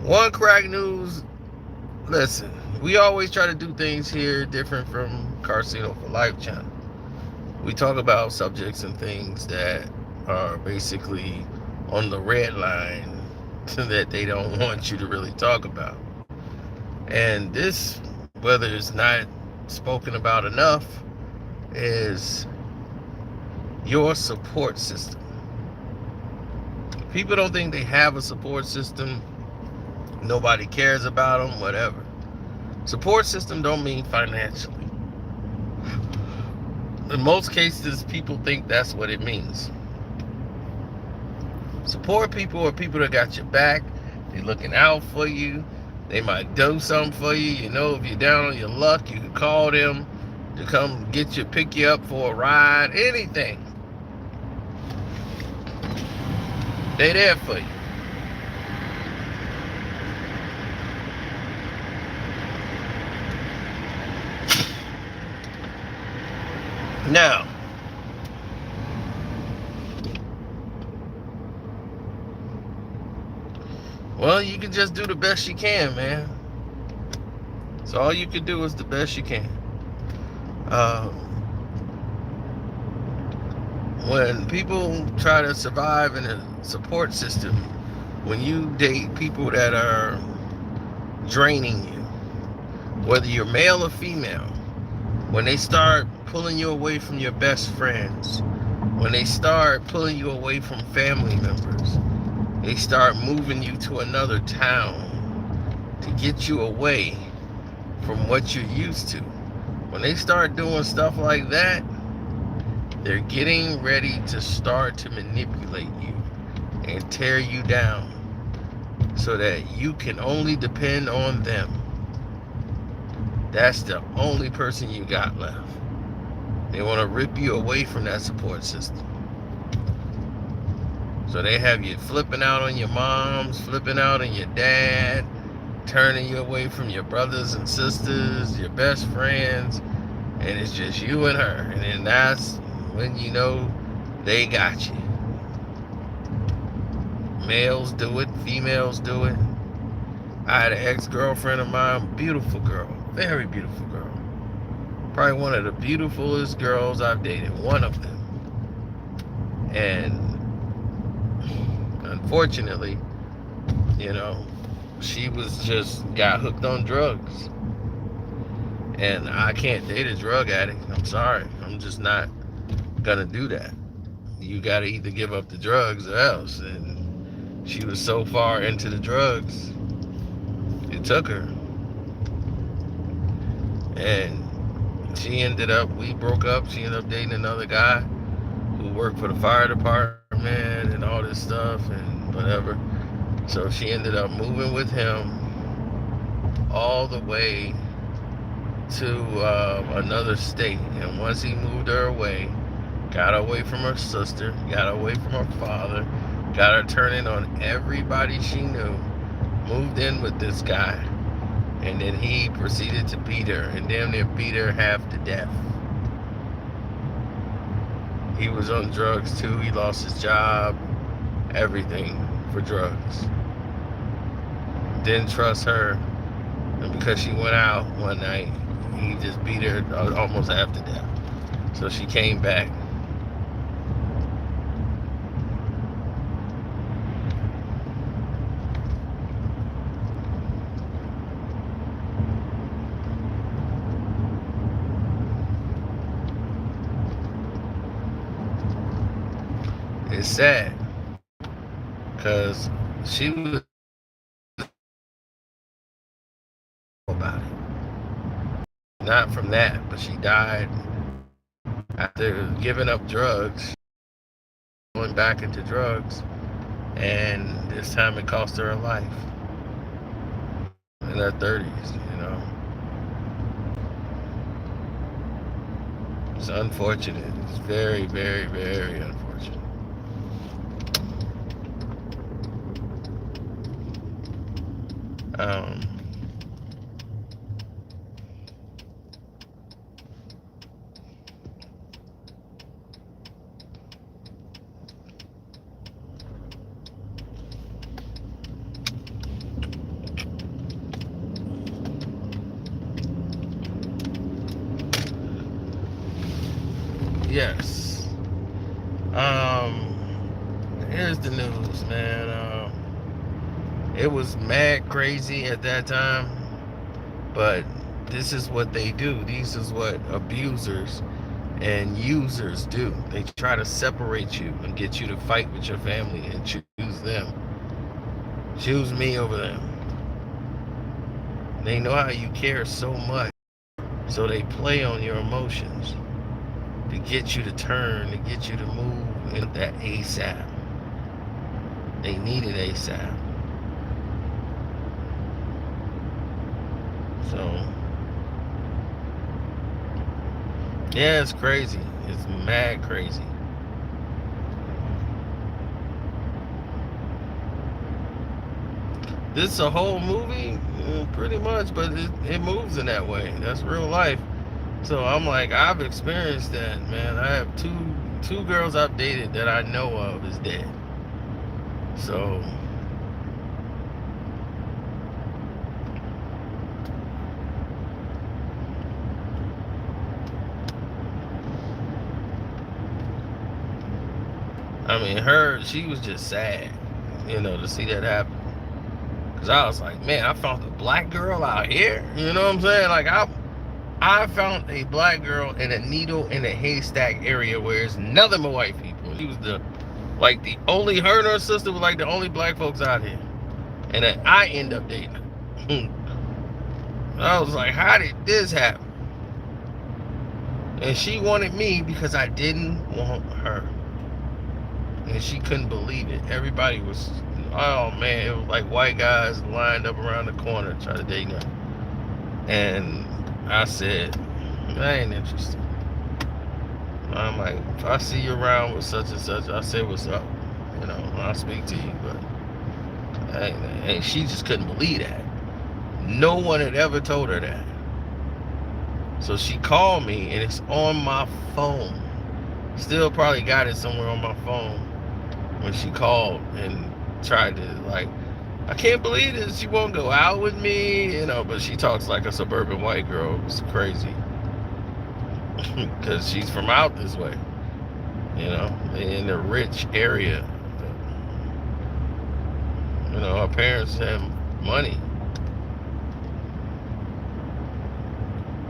One crack news. Listen, we always try to do things here different from Carcino for Life channel. We talk about subjects and things that are basically on the red line that they don't want you to really talk about. And this, whether it's not spoken about enough, is your support system. People don't think they have a support system. Nobody cares about them, whatever. Support system don't mean financially. In most cases, people think that's what it means. Support people are people that got your back. They're looking out for you. They might do something for you. You know, if you're down on your luck, you can call them to come get you, pick you up for a ride, anything. They there for you. Now, well, you can just do the best you can, man. So all you can do is the best you can. Uh, when people try to survive in a support system, when you date people that are draining you, whether you're male or female, when they start pulling you away from your best friends, when they start pulling you away from family members, they start moving you to another town to get you away from what you're used to. When they start doing stuff like that, they're getting ready to start to manipulate you and tear you down so that you can only depend on them. That's the only person you got left. They want to rip you away from that support system. So they have you flipping out on your moms, flipping out on your dad, turning you away from your brothers and sisters, your best friends, and it's just you and her. And then that's when you know they got you. Males do it, females do it. I had an ex-girlfriend of mine, beautiful girl, very beautiful girl. Probably one of the beautifulest girls I've dated, one of them. And unfortunately, you know, she was just got hooked on drugs. And I can't date a drug addict. I'm sorry. I'm just not gonna do that. You gotta either give up the drugs or else. And she was so far into the drugs, it took her. And we broke up. She ended up dating another guy who worked for the fire department and all this stuff and whatever. So she ended up moving with him all the way to another state. And once he moved her away, got away from her sister, got away from her father, got her turning on everybody she knew, moved in with this guy, and then he proceeded to beat her and damn near beat her half to death. He was on drugs too. He lost his job, everything for drugs. Didn't trust her, and because she went out one night, he just beat her almost half to death. So she came back. It's sad because she was about it. Not from that, but she died after giving up drugs, going back into drugs, and this time it cost her her life in her 30s, you know. It's unfortunate. It's very, very, very unfortunate. Um, Yes. Here's the news, man. It was mad crazy at that time, but this is what they do. These is what abusers and users do. They try to separate you and get you to fight with your family and choose them. Choose me over them. They know how you care so much, so they play on your emotions to get you to turn, to get you to move in that ASAP. They need it ASAP. So, yeah, it's crazy. It's mad crazy. This is a whole movie, pretty much, but it moves in that way. That's real life. So I'm like, I've experienced that, man. I have two girls I've dated that I know of is dead. So I mean, she was just sad, to see that happen. Cause I was like, man, I found a black girl out here. You know what I'm saying? Like I found a black girl in a needle in a haystack area where there's nothing but white people. She was her and her sister were like the only black folks out here. And then I end up dating her. I was like, how did this happen? And she wanted me because I didn't want her. And she couldn't believe it. Everybody was, oh man, it was like white guys lined up around the corner trying to date her. And I said, I ain't interested. I'm like, if I see you around with such and such, I say what's up. I'll speak to you. But and she just couldn't believe that. No one had ever told her that. So she called me, and it's on my phone. Still probably got it somewhere on my phone when she called and tried to, I can't believe this. She won't go out with me, but she talks like a suburban white girl. It's crazy. Because she's from out this way, in a rich area. Her parents have money.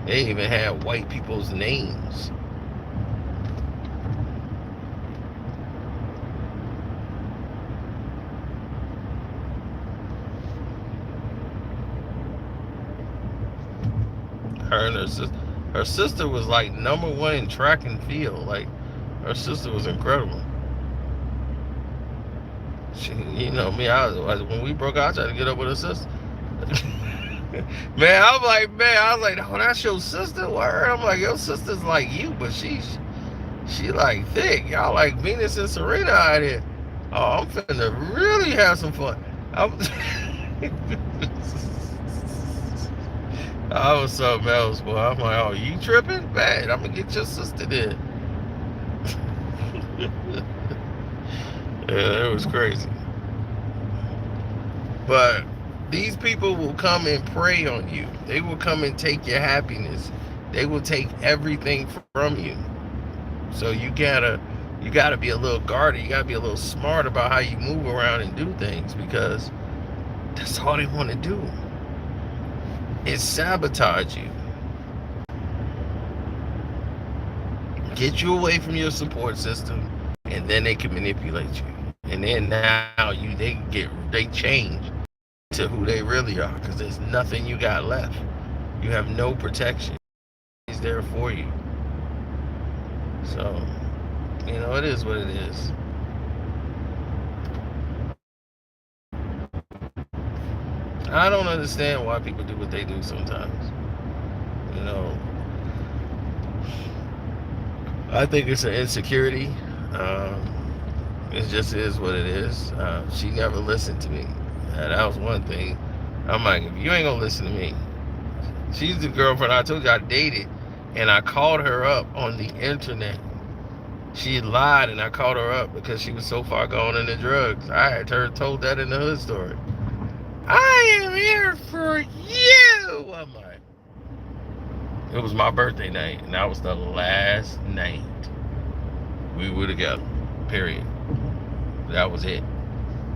They even had white people's names. Her and her sister was like #1 in track and field. Like, her sister was incredible. She, me, when we broke out, I tried to get up with her sister. I was like, oh, that's your sister? Word? I'm like, your sister's like you, but she like thick. Y'all like Venus and Serena out here. Oh, I'm finna really have some fun. I was something else, boy. I'm like, oh, you tripping? Bad. I'm gonna get your sister there. Yeah, it was crazy. But these people will come and prey on you. They will come and take your happiness. They will take everything from you. So you gotta be a little guarded. You gotta be a little smart about how you move around and do things, because that's all they want to do. Is sabotage you. Get you away from your support system, and then they can manipulate you. And then now they change to who they really are, because there's nothing you got left. You have no protection. He's there for you. So, it is what it is. I don't understand why people do what they do sometimes. I think it's an insecurity. It just is what it is. She never listened to me. That was one thing. I'm like, if you ain't gonna listen to me. She's the girlfriend I told you I dated, and I called her up on the internet. She lied, and I called her up because she was so far gone in the drugs. I had told that in the hood story. I am here for you. I'm like, it was my birthday night, and that was the last night. We were together. Period. That was it.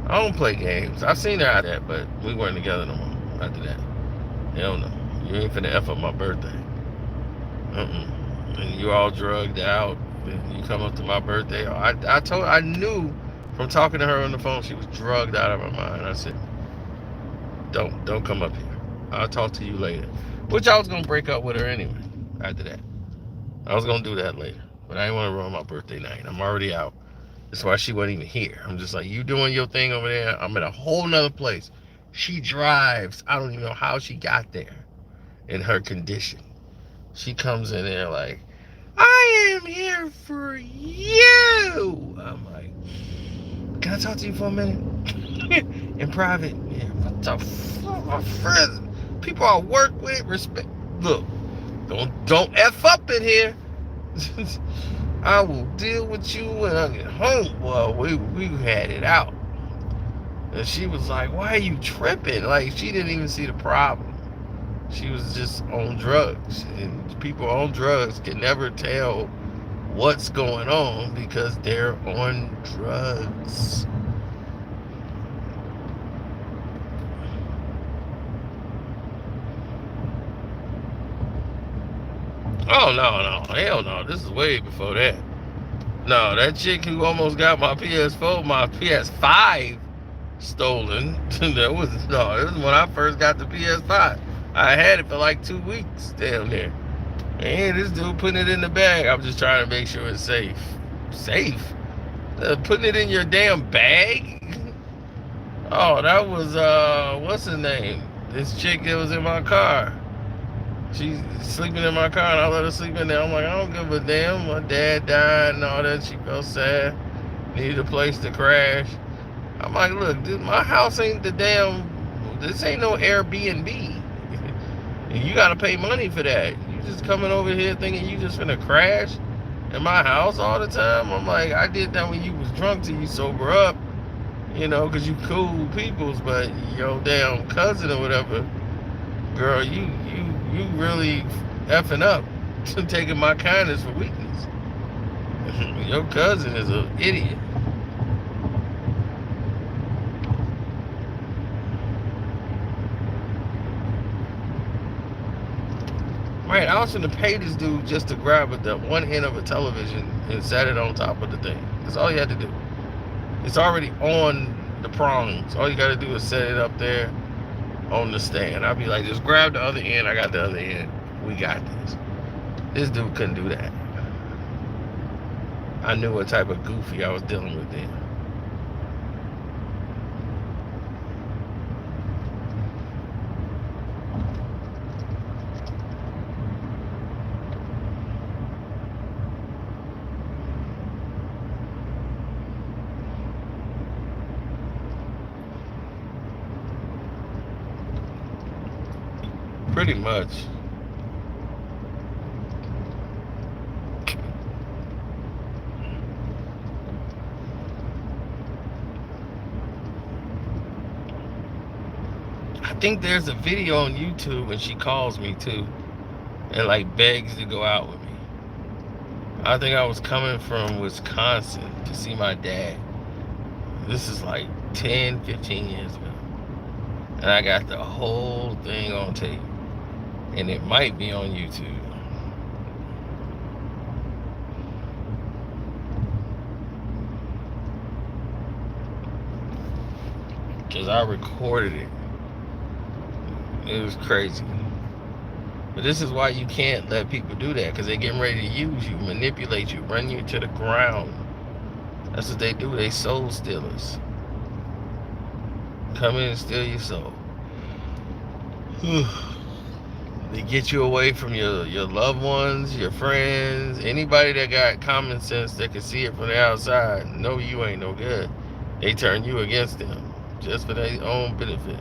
I don't play games. I've seen her out there, but we weren't together no more after that. Hell no. You ain't finna F up my birthday. And you all drugged out. And you come up to my birthday. I knew from talking to her on the phone she was drugged out of her mind. I said, don't come up here. I'll talk to you later. Which I was gonna break up with her anyway after that. I was gonna do that later. But I didn't want to ruin my birthday night. I'm already out. That's why she wasn't even here. I'm just like, you doing your thing over there. I'm in a whole nother place. She drives. I don't even know how she got there in her condition. She comes in there like, I am here for you. I'm like, can I talk to you for a minute? In private? Yeah, what the fuck? My friends, people I work with, respect. Look, don't F up in here. I will deal with you when I get home. Well, we had it out. And she was like, why are you tripping? Like, she didn't even see the problem. She was just on drugs. And people on drugs can never tell what's going on because they're on drugs. Oh, no. Hell no. This is way before that. No, that chick who almost got my PS4, my PS5 stolen. It was when I first got the PS5. I had it for like 2 weeks down there. And this dude putting it in the bag. I'm just trying to make sure it's safe. Safe? Putting it in your damn bag? Oh, that was, what's her name? This chick that was in my car. She's sleeping in my car and I let her sleep in there. I'm like, I don't give a damn. My dad died and all that. She felt sad. Needed a place to crash. I'm like, look, dude, my house ain't this ain't no Airbnb. You gotta pay money for that. You just coming over here thinking you just finna crash in my house all the time? I'm like, I did that when you was drunk till you sober up, because you cool peoples, but your damn cousin or whatever, girl, you really effing up taking my kindness for weakness. Your cousin is an idiot. Right, I was gonna pay this dude just to grab the one end of a television and set it on top of the thing. That's all you had to do. It's already on the prongs. All you gotta do is set it up there on the stand. I'll be like, just grab the other end. I got the other end. We got this. This dude couldn't do that. I knew what type of goofy I was dealing with then. Pretty much. I think there's a video on YouTube and she calls me too and like begs to go out with me. I think I was coming from Wisconsin to see my dad. This is like 10, 15 years ago. And I got the whole thing on tape. And it might be on YouTube. Because I recorded it. It was crazy. But this is why you can't let people do that. Because they're getting ready to use you, manipulate you, run you to the ground. That's what they do. They soul stealers. Come in and steal your soul. They get you away from your loved ones, your friends, anybody that got common sense that can see it from the outside. No, you ain't no good. They turn you against them just for their own benefit.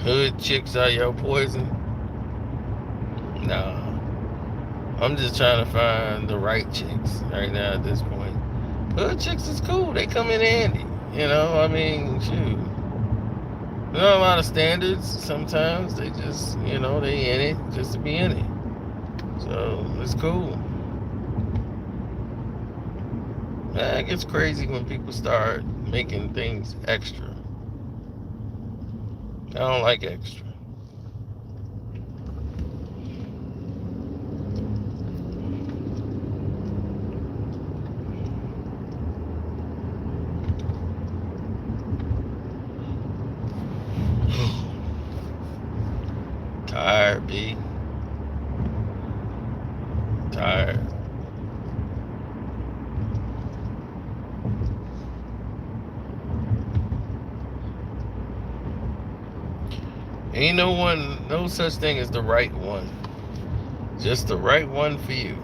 Hood chicks are your poison? Nah. I'm just trying to find the right chicks right now at this point. Hood chicks is cool. They come in handy. I mean, shoot. There's not a lot of standards. Sometimes they just, they in it just to be in it. So it's cool. It gets crazy when people start making things extra. I don't like extra. Tired, B. Tired. Ain't no such thing as the right one. Just the right one for you.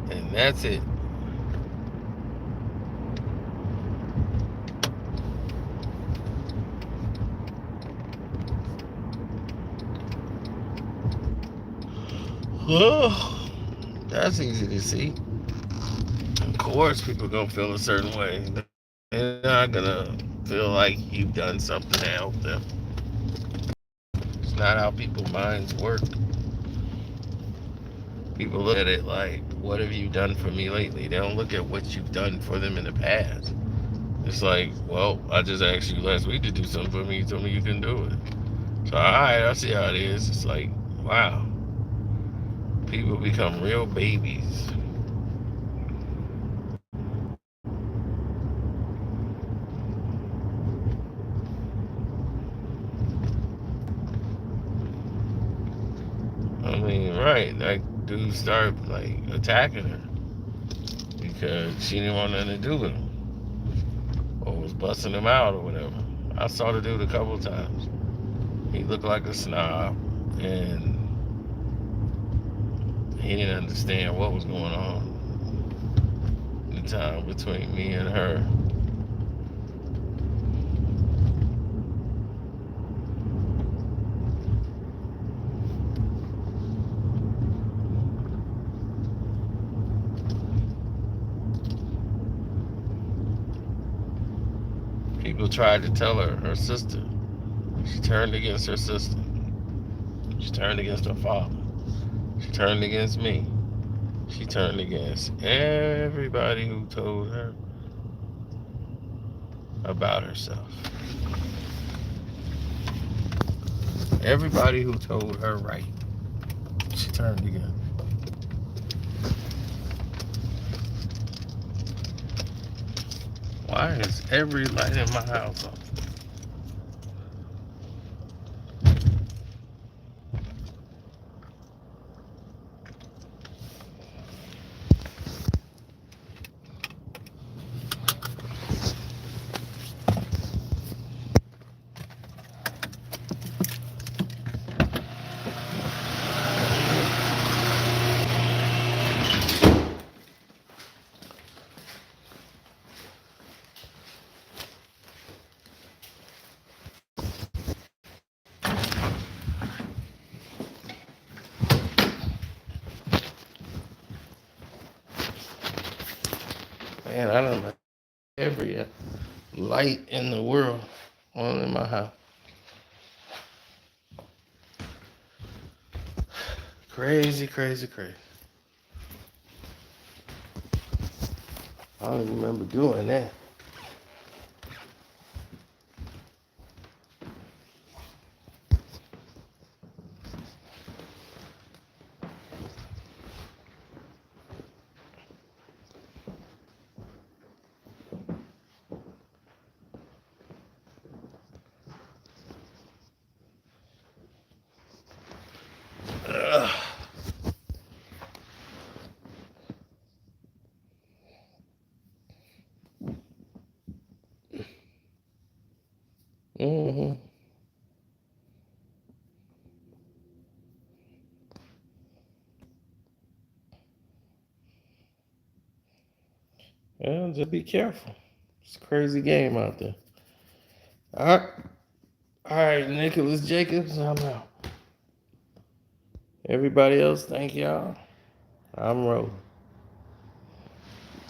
And that's it. Oh, that's easy to see. Of course, people gonna feel a certain way. They're not gonna feel like you've done something to help them. It's not how people's minds work. People look at it like, what have you done for me lately? They don't look at what you've done for them in the past. It's like, well, I just asked you last week to do something for me. You told me you couldn't do it. So, alright, I see how it is. It's like, wow. People become real babies. I mean, right. That dude started, like, attacking her because she didn't want nothing to do with him or was busting him out or whatever. I saw the dude a couple times. He looked like a snob and he didn't understand what was going on in the time between me and her. People tried to tell her sister. She turned against her sister. She turned against her father. She turned against me. She turned against everybody who told her about herself. Everybody who told her right. She turned against. Why is every light in my house on? Man, I don't know. Every light in the world on in my house. Crazy, crazy, crazy. I don't even remember doing that. Ugh. Mm-hmm. Well, just be careful. It's a crazy game out there. All right, Nicholas Jacobs, I'm out. Everybody else, thank y'all. I'm rolling.